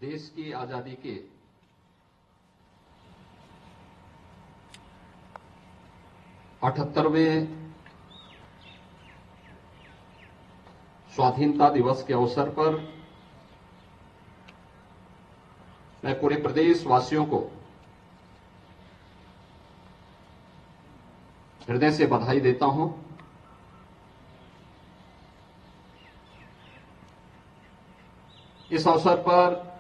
देश की आजादी के 78वें स्वाधीनता दिवस के अवसर पर मैं पूरे प्रदेश वासियों को हृदय से बधाई देता हूं। इस अवसर पर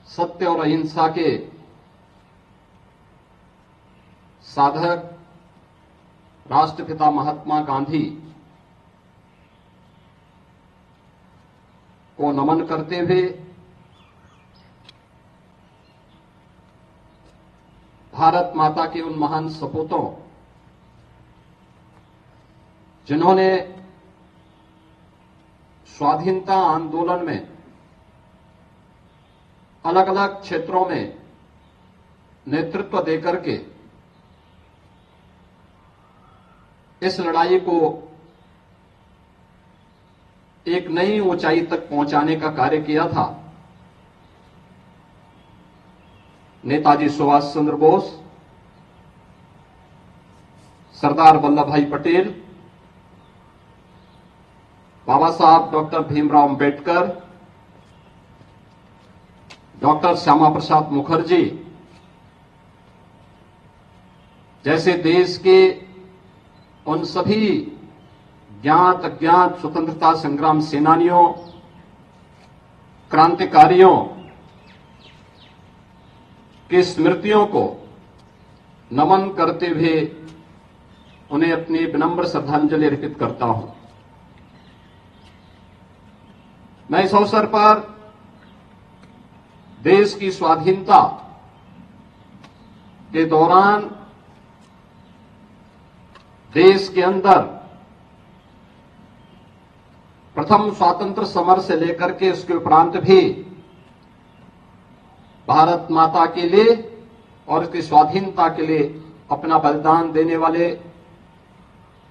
सत्य और अहिंसा के साधक राष्ट्रपिता महात्मा गांधी को नमन करते हुए भारत माता के उन महान सपूतों जिन्होंने स्वाधीनता आंदोलन में अलग अलग क्षेत्रों में नेतृत्व देकर के इस लड़ाई को एक नई ऊंचाई तक पहुंचाने का कार्य किया था, नेताजी सुभाष चंद्र बोस, सरदार वल्लभ भाई पटेल, बाबा साहब डॉक्टर भीमराव अंबेडकर, डॉक्टर श्यामा प्रसाद मुखर्जी जैसे देश के उन सभी ज्ञात अज्ञात स्वतंत्रता संग्राम सेनानियों, क्रांतिकारियों की स्मृतियों को नमन करते हुए उन्हें अपनी विनम्र श्रद्धांजलि अर्पित करता हूं। मैं इस अवसर पर देश की स्वाधीनता के दौरान देश के अंदर प्रथम स्वातंत्र समर से लेकर के उसके उपरांत भी भारत माता के लिए और उसकी स्वाधीनता के लिए अपना बलिदान देने वाले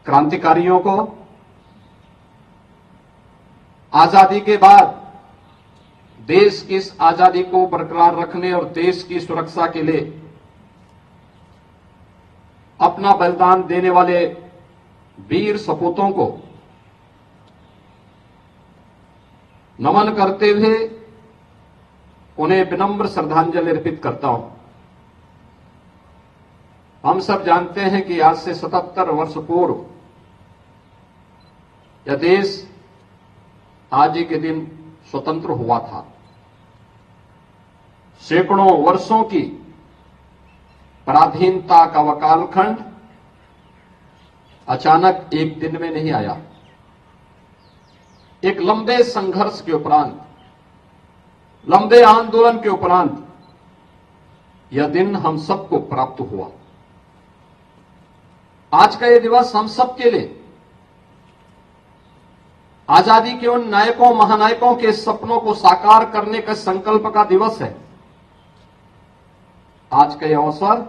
क्रांतिकारियों को, आजादी के बाद देश की इस आजादी को बरकरार रखने और देश की सुरक्षा के लिए अपना बलिदान देने वाले वीर सपूतों को नमन करते हुए उन्हें विनम्र श्रद्धांजलि अर्पित करता हूं। हम सब जानते हैं कि आज से 77 वर्ष पूर्व यह देश आज ही के दिन स्वतंत्र हुआ था। सैकड़ों वर्षों की पराधीनता का वह कालखंड अचानक एक दिन में नहीं आया। एक लंबे संघर्ष के उपरांत, लंबे आंदोलन के उपरांत यह दिन हम सबको प्राप्त हुआ। आज का यह दिवस हम सबके लिए आजादी के उन नायकों महानायकों के सपनों को साकार करने का संकल्प का दिवस है। आज का यह अवसर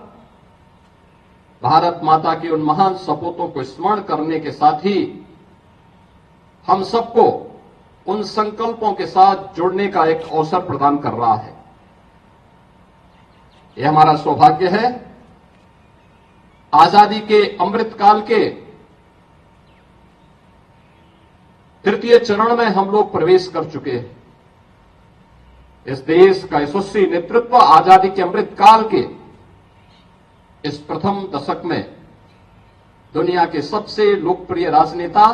भारत माता के उन महान सपूतों को स्मरण करने के साथ ही हम सबको उन संकल्पों के साथ जुड़ने का एक अवसर प्रदान कर रहा है। यह हमारा सौभाग्य है। आजादी के अमृतकाल के तृतीय चरण में हम लोग प्रवेश कर चुके हैं। इस देश का यशस्वी नेतृत्व आजादी के अमृतकाल के इस प्रथम दशक में दुनिया के सबसे लोकप्रिय राजनेता,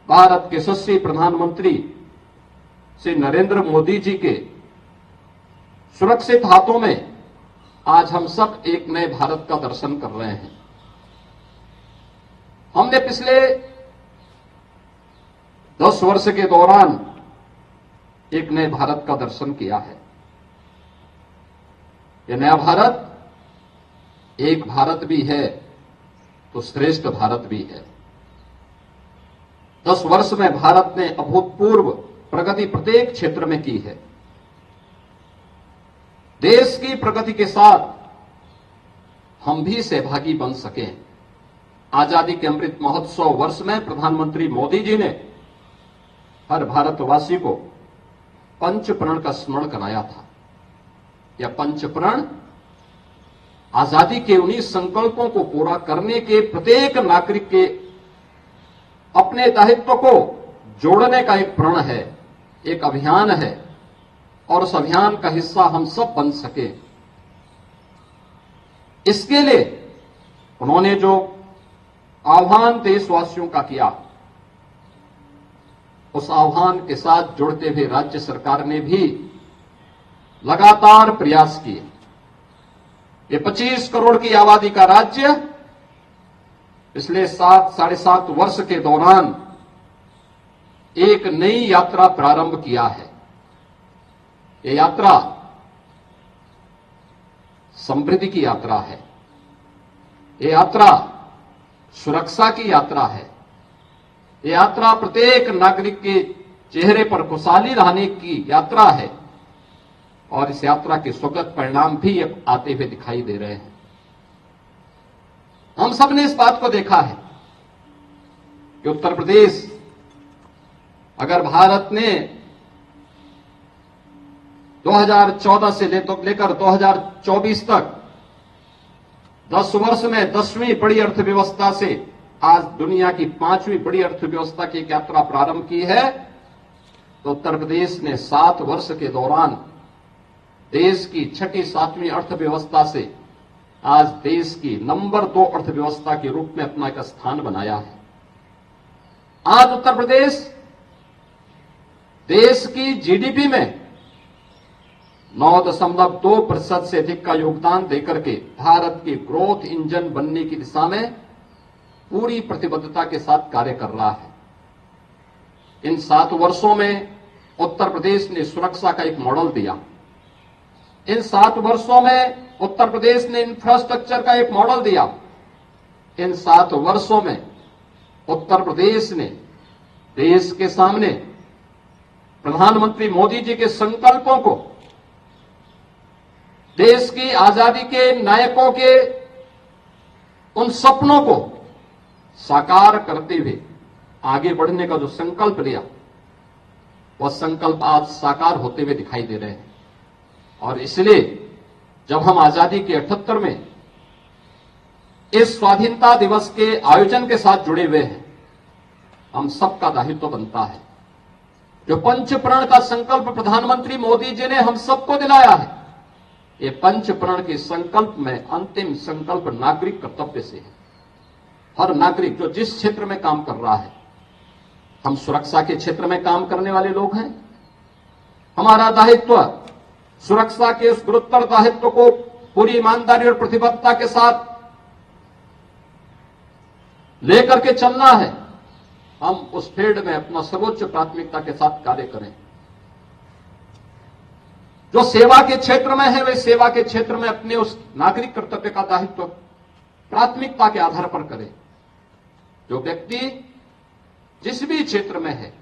भारत के यशस्वी प्रधानमंत्री श्री नरेंद्र मोदी जी के सुरक्षित हाथों में आज हम सब एक नए भारत का दर्शन कर रहे हैं। हमने पिछले 10 वर्ष के दौरान एक नए भारत का दर्शन किया है। यह नया भारत एक भारत भी है तो श्रेष्ठ भारत भी है। 10 वर्ष में भारत ने अभूतपूर्व प्रगति प्रत्येक क्षेत्र में की है। देश की प्रगति के साथ हम भी सहभागी बन सकें। आजादी के अमृत महोत्सव वर्ष में प्रधानमंत्री मोदी जी ने हर भारतवासी को पंचप्रण का स्मरण कराया था। यह पंचप्रण आजादी के उन्हीं संकल्पों को पूरा करने के, प्रत्येक नागरिक के अपने दायित्व को जोड़ने का एक प्रण है, एक अभियान है, और उस अभियान का हिस्सा हम सब बन सके। इसके लिए उन्होंने जो आह्वान देशवासियों का किया, उस आह्वान के साथ जुड़ते हुए राज्य सरकार ने भी लगातार प्रयास किए। ये 25 करोड़ की आबादी का राज्य पिछले 7-7.5 वर्ष के दौरान एक नई यात्रा प्रारंभ किया है। ये यात्रा समृद्धि की यात्रा है, ये यात्रा सुरक्षा की यात्रा है, ये यात्रा प्रत्येक नागरिक के चेहरे पर खुशहाली लाने की यात्रा है, और इस यात्रा के सुखद परिणाम भी आते हुए दिखाई दे रहे हैं। हम सब ने इस बात को देखा है कि उत्तर प्रदेश अगर भारत ने 2014 से लेकर 2024 तक 10 वर्ष में 10वीं बड़ी अर्थव्यवस्था से आज दुनिया की 5वीं बड़ी अर्थव्यवस्था की एक यात्रा प्रारंभ की है, तो उत्तर प्रदेश ने 7 वर्ष के दौरान देश की 6ठी-7वीं अर्थव्यवस्था से आज देश की नंबर 2 अर्थव्यवस्था के रूप में अपना एक स्थान बनाया है। आज उत्तर प्रदेश देश की जीडीपी में 9.2% से अधिक का योगदान देकर के भारत के ग्रोथ इंजन बनने की दिशा में पूरी प्रतिबद्धता के साथ कार्य कर रहा है। इन 7 वर्षों में उत्तर प्रदेश ने सुरक्षा का एक मॉडल दिया। इन 7 वर्षों में उत्तर प्रदेश ने इंफ्रास्ट्रक्चर का एक मॉडल दिया। इन 7 वर्षों में उत्तर प्रदेश ने देश के सामने प्रधानमंत्री मोदी जी के संकल्पों को, देश की आजादी के नायकों के उन सपनों को साकार करते हुए आगे बढ़ने का जो संकल्प लिया, वह संकल्प आज साकार होते हुए दिखाई दे रहे हैं। और इसलिए जब हम आजादी के 78 में इस स्वाधीनता दिवस के आयोजन के साथ जुड़े हुए हैं, हम सबका दायित्व बनता है। जो पंचप्रण का संकल्प प्रधानमंत्री मोदी जी ने हम सबको दिलाया है, ये पंचप्रण के संकल्प में अंतिम संकल्प नागरिक कर्तव्य से है। हर नागरिक जो जिस क्षेत्र में काम कर रहा है, हम सुरक्षा के क्षेत्र में काम करने वाले लोग हैं, हमारा दायित्व सुरक्षा के उस गुरुतर दायित्व को पूरी ईमानदारी और प्रतिबद्धता के साथ लेकर के चलना है। हम उस फील्ड में अपना सर्वोच्च प्राथमिकता के साथ कार्य करें। जो सेवा के क्षेत्र में है, वे सेवा के क्षेत्र में अपने उस नागरिक कर्तव्य का दायित्व प्राथमिकता के आधार पर करें। जो व्यक्ति जिस भी क्षेत्र में है,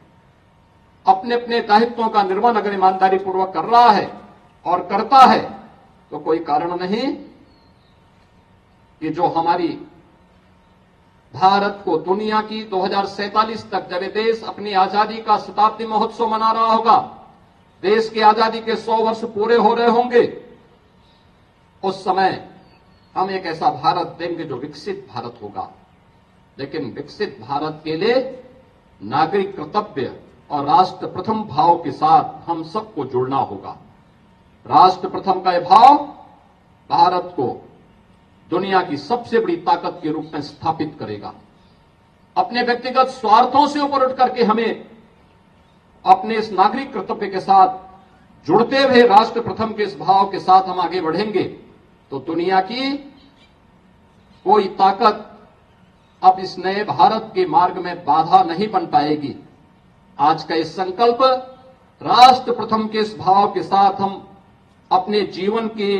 अपने अपने दायित्वों का निर्वहन अगर ईमानदारी पूर्वक कर रहा है और करता है, तो कोई कारण नहीं कि जो हमारी भारत को दुनिया की 2047 तक, जब ये देश अपनी आजादी का शताब्दी महोत्सव मना रहा होगा, देश की आजादी के 100 वर्ष पूरे हो रहे होंगे, उस समय हम एक ऐसा भारत देंगे जो विकसित भारत होगा। लेकिन विकसित भारत के लिए नागरिक कर्तव्य और राष्ट्र प्रथम भाव के साथ हम सबको जुड़ना होगा। राष्ट्र प्रथम का यह भाव भारत को दुनिया की सबसे बड़ी ताकत के रूप में स्थापित करेगा। अपने व्यक्तिगत स्वार्थों से ऊपर उठ करके हमें अपने इस नागरिक कर्तव्य के साथ जुड़ते हुए राष्ट्र प्रथम के इस भाव के साथ हम आगे बढ़ेंगे, तो दुनिया की कोई ताकत अब इस नए भारत के मार्ग में बाधा नहीं बन पाएगी। आज का इस संकल्प राष्ट्र प्रथम के इस भाव के साथ हम अपने जीवन के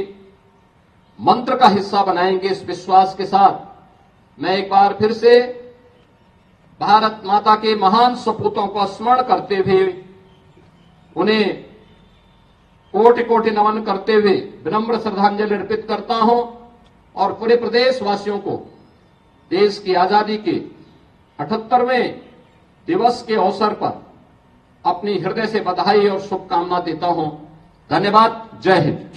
मंत्र का हिस्सा बनाएंगे। इस विश्वास के साथ मैं एक बार फिर से भारत माता के महान सपूतों को स्मरण करते हुए, उन्हें कोटि कोटि नमन करते हुए विनम्र श्रद्धांजलि अर्पित करता हूं और पूरे प्रदेशवासियों को देश की आजादी के 78वें दिवस के अवसर पर अपनी हृदय से बधाई और शुभकामना देता हूं। धन्यवाद। जय हिंद।